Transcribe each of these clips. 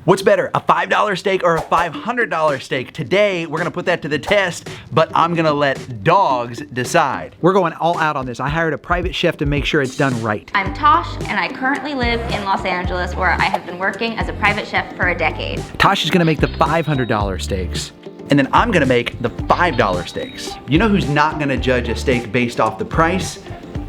What's better, a $5 steak or a $500 steak? Today, we're gonna put that to the test, but I'm gonna let dogs decide. We're going all out on this. I hired a private chef to make sure it's done right. I'm Tosh, and I currently live in Los Angeles, where I have been working as a private chef for a decade. Tosh is gonna make the $500 steaks, and then I'm gonna make the $5 steaks. You know who's not gonna judge a steak based off the price?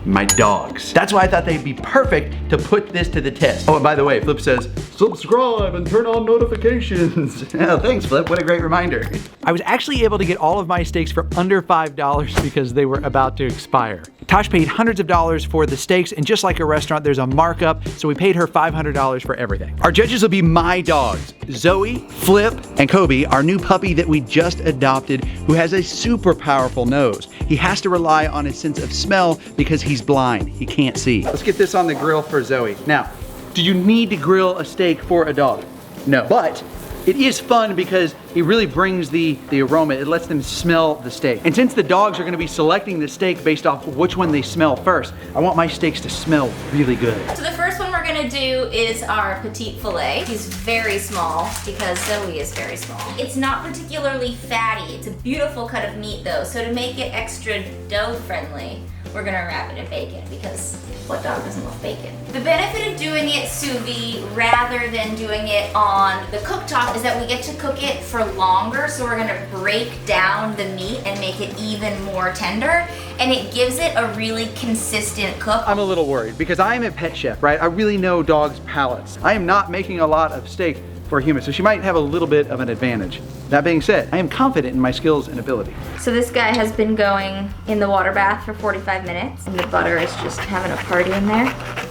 My dogs. That's why I thought they'd be perfect to put this to the test. Oh, and by the way, Flip says, subscribe and turn on notifications. Oh, thanks, Flip, what a great reminder. I was actually able to get all of my steaks for under $5 because they were about to expire. Tosh paid hundreds of dollars for the steaks, and just like a restaurant, there's a markup, so we paid her $500 for everything. Our judges will be my dogs, Zoe, Flip, and Kobe, our new puppy that we just adopted, who has a super powerful nose. He has to rely on his sense of smell because he's blind, he can't see. Let's get this on the grill for Zoe. Now, do you need to grill a steak for a dog? No, but it is fun because it really brings the aroma. It lets them smell the steak. And since the dogs are gonna be selecting the steak based off which one they smell first, I want my steaks to smell really good. So the first one we're gonna do is our Petite Filet. He's very small because Zoe is very small. It's not particularly fatty. It's a beautiful cut of meat though. So to make it extra dough friendly, we're gonna wrap it in bacon because what dog doesn't love bacon? The benefit of doing it sous vide rather than doing it on the cooktop is that we get to cook it for longer, so we're gonna break down the meat and make it even more tender, and it gives it a really consistent cook. I'm a little worried because I am a pet chef, right? I really know dogs' palates. I am not making a lot of steak for humans, so she might have a little bit of an advantage. That being said, I am confident in my skills and ability. So this guy has been going in the water bath for 45 minutes, and the butter is just having a party in there.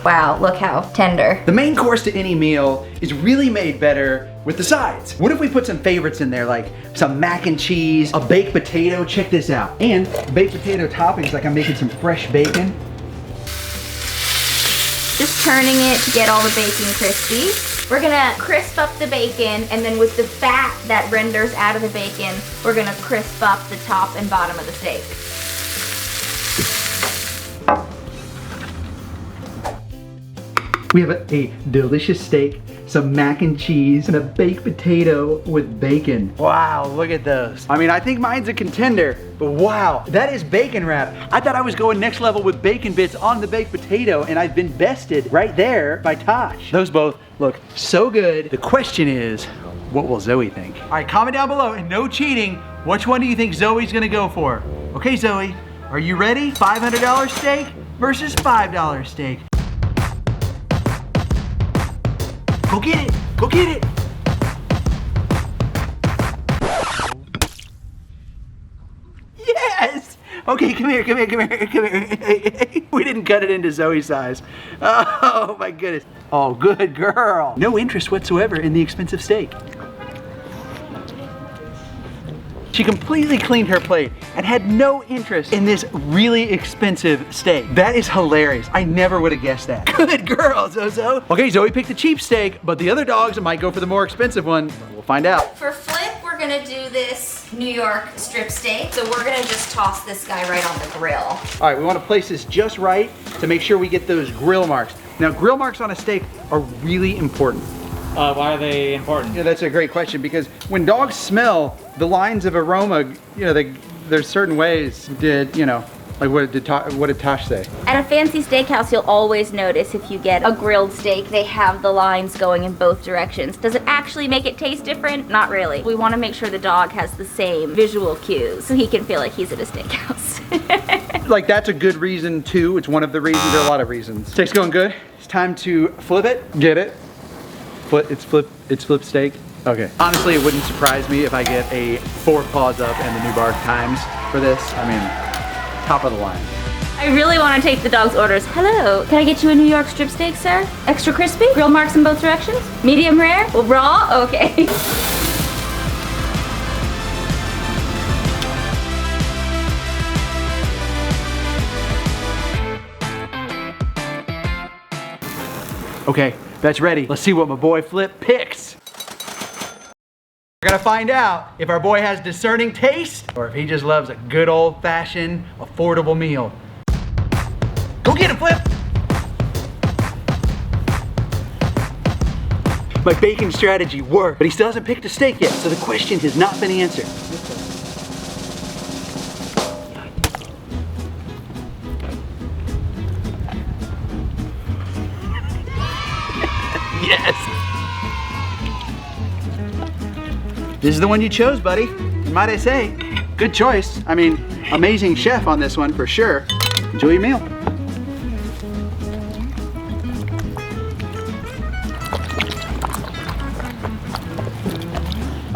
Wow, look how tender. The main course to any meal is really made better with the sides. What if we put some favorites in there, like some mac and cheese, a baked potato, check this out, and baked potato toppings, like I'm making some fresh bacon. Just turning it to get all the bacon crispy. We're gonna crisp up the bacon, and then with the fat that renders out of the bacon, we're gonna crisp up the top and bottom of the steak. We have a delicious steak, some mac and cheese, and a baked potato with bacon. Wow, look at those. I mean, I think mine's a contender, but wow, that is bacon wrap. I thought I was going next level with bacon bits on the baked potato, and I've been bested right there by Tosh. Those both look so good. The question is, what will Zoe think? All right, comment down below, and no cheating, which one do you think Zoe's gonna go for? Okay, Zoe, are you ready? $500 steak versus $5 steak. Go get it! Go get it! Yes! Okay, come here, come here, come here, come here. We didn't cut it into Zoe's size. Oh my goodness. Oh, good girl. No interest whatsoever in the expensive steak. She completely cleaned her plate and had no interest in this really expensive steak. That is hilarious. I never would have guessed that. Good girl, Zozo. Okay, Zoe picked the cheap steak, but the other dogs might go for the more expensive one. We'll find out. For Flip, we're gonna do this New York strip steak. So we're gonna just toss this guy right on the grill. All right, we want to place this just right to make sure we get those grill marks. Now, grill marks on a steak are really important. Why are they important? Yeah, that's a great question, because when dogs smell the lines of aroma, you know, there's certain ways like what did Tosh say? At a fancy steakhouse, you'll always notice if you get a grilled steak, they have the lines going in both directions. Does it actually make it taste different? Not really. We want to make sure the dog has the same visual cues so he can feel like he's at a steakhouse. Like, that's a good reason too. It's one of the reasons. There are a lot of reasons. Steak's going good. It's time to flip it. Get it? It's flip steak. Okay. Honestly, it wouldn't surprise me if I get a 4 paws up and the New Bark Times for this. I mean, top of the line. I really want to take the dog's orders. Hello, can I get you a New York strip steak, sir? Extra crispy? Grill marks in both directions? Medium rare? Well, raw? Okay. Okay, that's ready. Let's see what my boy Flip picks. We're gonna find out if our boy has discerning taste or if he just loves a good old-fashioned, affordable meal. Go get it, Flip! My bacon strategy worked. But he still hasn't picked a steak yet, so the question has not been answered. Yes. This is the one you chose, buddy. And might I say, good choice. I mean, amazing chef on this one for sure. Enjoy your meal.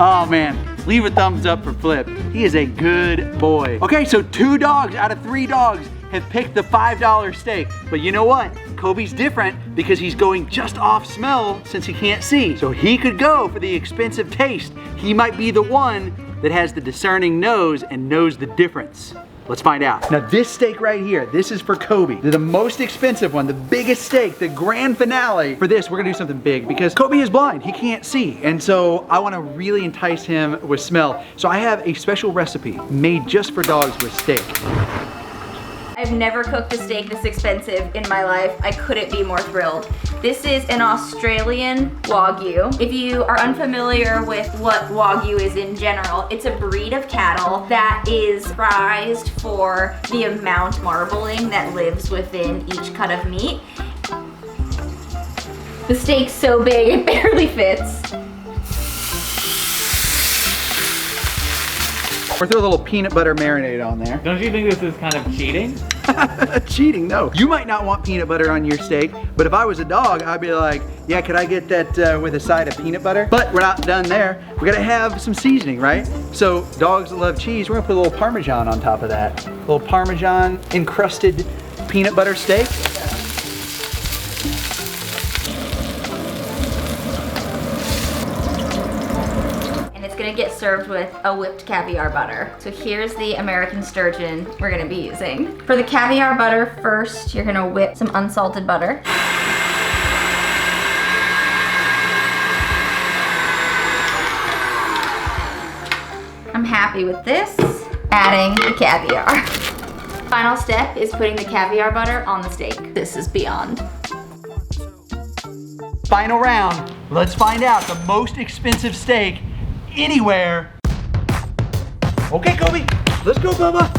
Oh man, leave a thumbs up for Flip. He is a good boy. Okay, so 2 dogs out of 3 dogs have picked the $5 steak. But you know what? Kobe's different because he's going just off smell since he can't see. So he could go for the expensive taste. He might be the one that has the discerning nose and knows the difference. Let's find out. Now this steak right here, this is for Kobe. They're the most expensive one, the biggest steak, the grand finale. For this, we're gonna do something big because Kobe is blind, he can't see. And so I wanna really entice him with smell. So I have a special recipe made just for dogs with steak. I've never cooked a steak this expensive in my life. I couldn't be more thrilled. This is an Australian Wagyu. If you are unfamiliar with what Wagyu is in general, it's a breed of cattle that is prized for the amount of marbling that lives within each cut of meat. The steak's so big, it barely fits. Or throw a little peanut butter marinade on there. Don't you think this is kind of cheating? Cheating, no. You might not want peanut butter on your steak, but if I was a dog, I'd be like, yeah, could I get that with a side of peanut butter? But we're not done there. We gotta have some seasoning, right? So dogs that love cheese, we're gonna put a little Parmesan on top of that. A little Parmesan encrusted peanut butter steak. Gonna get served with a whipped caviar butter. So here's the American sturgeon we're gonna be using. For the caviar butter, first you're gonna whip some unsalted butter. I'm happy with this. Adding the caviar. Final step is putting the caviar butter on the steak. This is beyond. Final round. Let's find out the most expensive steak anywhere. Okay, Kobe, let's go, Bubba.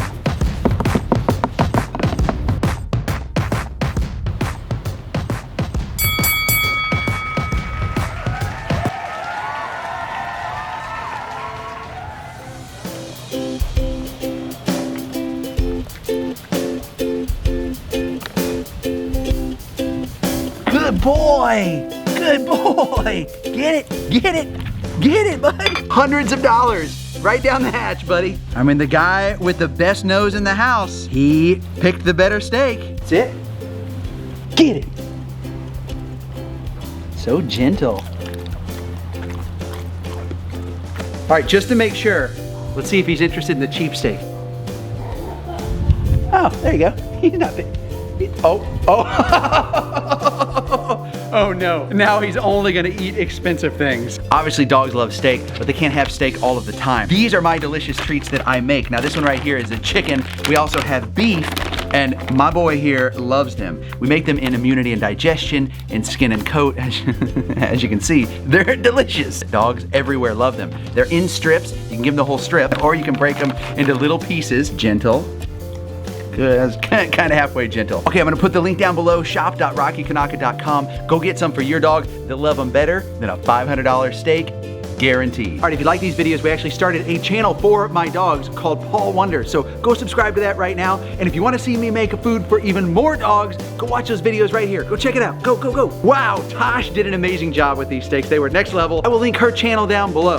Good boy, good boy. Get it, get it. Get it, bud. Hundreds of dollars right down the hatch, buddy. I mean, the guy with the best nose in the house, he picked the better steak. That's it. Get it. So gentle. All right, just to make sure, let's see if he's interested in the cheap steak. Oh, there you go. He's not big. Oh. Oh no, now he's only gonna eat expensive things. Obviously dogs love steak, but they can't have steak all of the time. These are my delicious treats that I make. Now this one right here is a chicken. We also have beef, and my boy here loves them. We make them in immunity and digestion, in skin and coat, as you can see. They're delicious. Dogs everywhere love them. They're in strips. You can give them the whole strip, or you can break them into little pieces, gentle. Good, that's kind of halfway gentle. Okay, I'm gonna put the link down below, shop.rockykanaka.com. Go get some for your dog. They'll love them better than a $500 steak, guaranteed. All right, if you like these videos, we actually started a channel for my dogs called Paul Wonder. So go subscribe to that right now. And if you wanna see me make a food for even more dogs, go watch those videos right here. Go check it out, go, go, go. Wow, Tosh did an amazing job with these steaks. They were next level. I will link her channel down below.